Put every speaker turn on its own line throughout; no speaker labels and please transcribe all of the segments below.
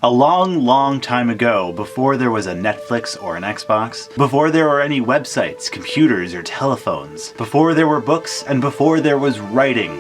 A long, long time ago, before there was a Netflix or an Xbox, before there were any websites, computers, or telephones, before there were books, and before there was writing,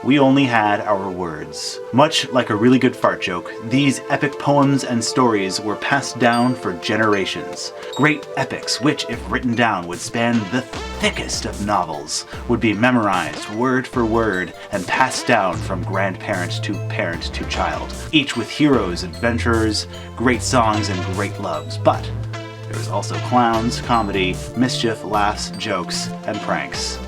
we only had our words. Much like a really good fart joke, these epic poems and stories were passed down for generations. Great epics which, if written down, would span the thickest of novels, would be memorized word for word and passed down from grandparent to child, each with heroes, adventurers, great songs, and great loves. But there was also clowns, comedy, mischief, laughs, jokes, and pranks.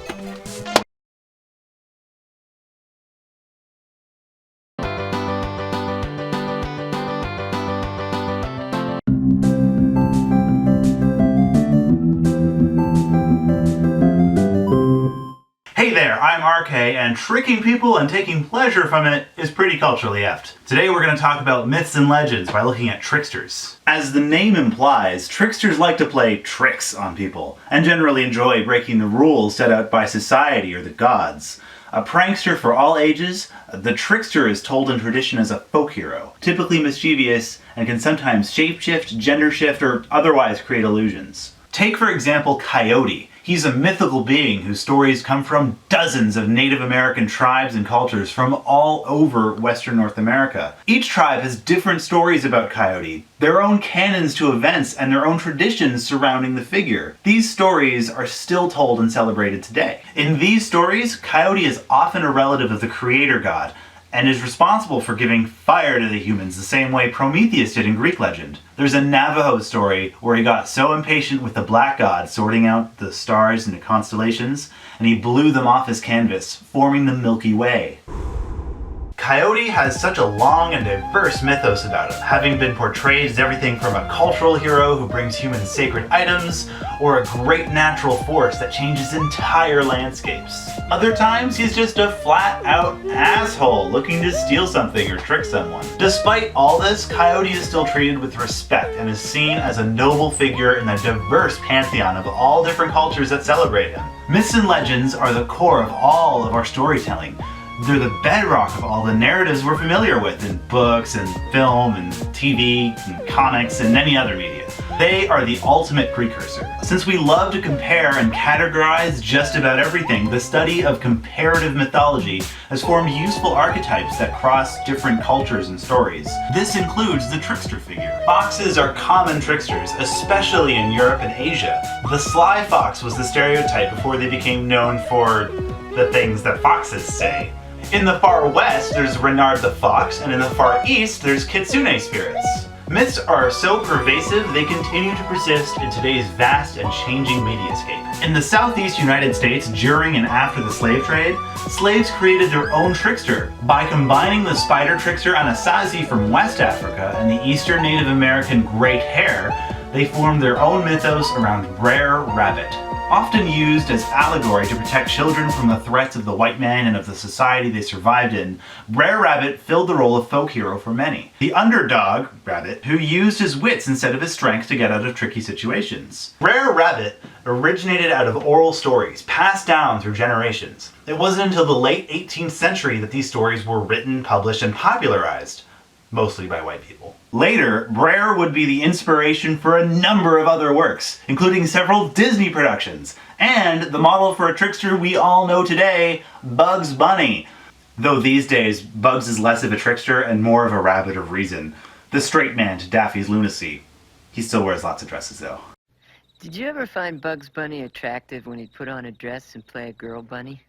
Hey there, I'm Arrkay, and tricking people and taking pleasure from it is pretty culturally apt. Today we're going to talk about myths and legends by looking at tricksters. As the name implies, tricksters like to play tricks on people, and generally enjoy breaking the rules set out by society or the gods. A prankster for all ages, the trickster is told in tradition as a folk hero, typically mischievous, and can sometimes shapeshift, gender shift, or otherwise create illusions. Take for example Coyote. He's a mythical being whose stories come from dozens of Native American tribes and cultures from all over Western North America. Each tribe has different stories about Coyote, their own canons to events, and their own traditions surrounding the figure. These stories are still told and celebrated today. In these stories, Coyote is often a relative of the creator god, and is responsible for giving fire to the humans the same way Prometheus did in Greek legend. There's a Navajo story where he got so impatient with the black god sorting out the stars into constellations, and he blew them off his canvas, forming the Milky Way. Coyote has such a long and diverse mythos about him, having been portrayed as everything from a cultural hero who brings humans sacred items, or a great natural force that changes entire landscapes. Other times, he's just a flat-out asshole looking to steal something or trick someone. Despite all this, Coyote is still treated with respect and is seen as a noble figure in the diverse pantheon of all different cultures that celebrate him. Myths and legends are the core of all of our storytelling. They're the bedrock of all the narratives we're familiar with in books and film and TV and comics and any other media. They are the ultimate precursor. Since we love to compare and categorize just about everything, the study of comparative mythology has formed useful archetypes that cross different cultures and stories. This includes the trickster figure. Foxes are common tricksters, especially in Europe and Asia. The sly fox was the stereotype before they became known for the things that foxes say. In the far west, there's Renard the fox, and in the far east, there's kitsune spirits. Myths are so pervasive, they continue to persist in today's vast and changing mediascape. In the southeast United States, during and after the slave trade, slaves created their own trickster. By combining the spider trickster Anasazi from West Africa and the eastern Native American great hare, they formed their own mythos around Brer Rabbit. Often used as allegory to protect children from the threats of the white man and of the society they survived in, Brer Rabbit filled the role of folk hero for many. The underdog, Rabbit, who used his wits instead of his strength to get out of tricky situations. Brer Rabbit originated out of oral stories, passed down through generations. It wasn't until the late 18th century that these stories were written, published, and popularized, mostly by white people. Later, Brer would be the inspiration for a number of other works, including several Disney productions, and the model for a trickster we all know today, Bugs Bunny. Though these days, Bugs is less of a trickster and more of a rabbit of reason, the straight man to Daffy's lunacy. He still wears lots of dresses though.
Did you ever find Bugs Bunny attractive when he'd put on a dress and play a girl bunny?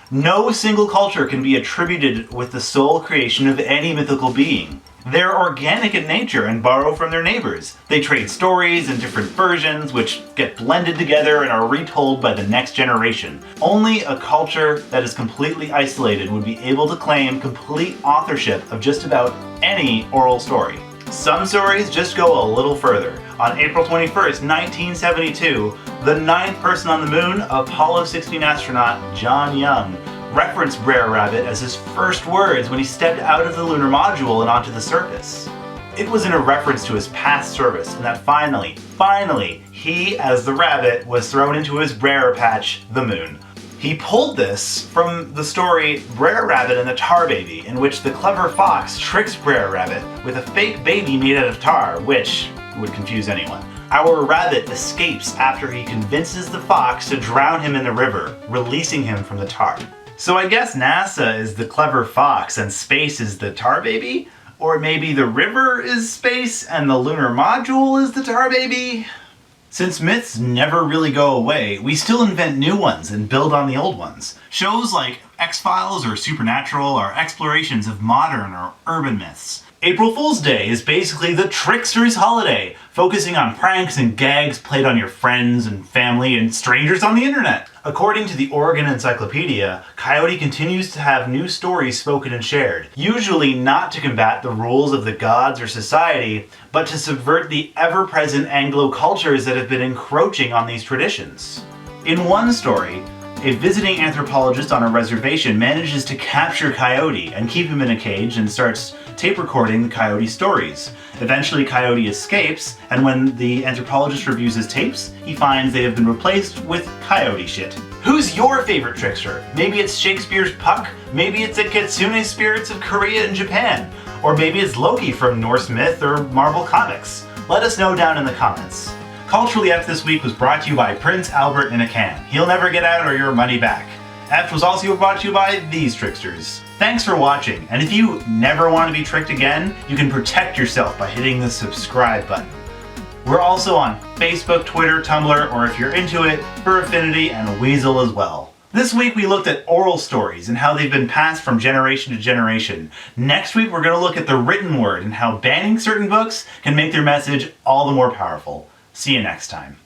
No single culture can be attributed with the sole creation of any mythical being. They're organic in nature and borrow from their neighbors. They trade stories in different versions, which get blended together and are retold by the next generation. Only a culture that is completely isolated would be able to claim complete authorship of just about any oral story. Some stories just go a little further. On April 21st, 1972, the 9th person on the moon, Apollo 16 astronaut John Young, referenced Brer Rabbit as his first words when he stepped out of the lunar module and onto the surface. It was in a reference to his past service, and that finally, he, as the rabbit, was thrown into his Brer patch, the moon. He pulled this from the story Brer Rabbit and the Tar Baby, in which the clever fox tricks Brer Rabbit with a fake baby made out of tar, which would confuse anyone. Our rabbit escapes after he convinces the fox to drown him in the river, releasing him from the tar. So I guess NASA is the clever fox and space is the Tar Baby? Or maybe the river is space and the lunar module is the Tar Baby? Since myths never really go away, we still invent new ones and build on the old ones. Shows like X-Files or Supernatural are explorations of modern or urban myths. April Fool's Day is basically the Tricksters holiday, focusing on pranks and gags played on your friends and family and strangers on the internet. According to the Oregon Encyclopedia, Coyote continues to have new stories spoken and shared, usually not to combat the rules of the gods or society, but to subvert the ever-present Anglo cultures that have been encroaching on these traditions. In one story, a visiting anthropologist on a reservation manages to capture Coyote and keep him in a cage and starts tape recording the Coyote stories. Eventually Coyote escapes, and when the anthropologist reviews his tapes, he finds they have been replaced with Coyote shit. Who's your favorite trickster? Maybe it's Shakespeare's Puck, maybe it's the Kitsune spirits of Korea and Japan, or maybe it's Loki from Norse myth or Marvel Comics. Let us know down in the comments. Culturally Eft this week was brought to you by Prince Albert in a can. He'll never get out or your money back. Eft was also brought to you by these tricksters. Thanks for watching, and if you never want to be tricked again, you can protect yourself by hitting the subscribe button. We're also on Facebook, Twitter, Tumblr, or if you're into it, for Affinity and Weasel as well. This week we looked at oral stories and how they've been passed from generation to generation. Next week we're going to look at the written word and how banning certain books can make their message all the more powerful. See you next time.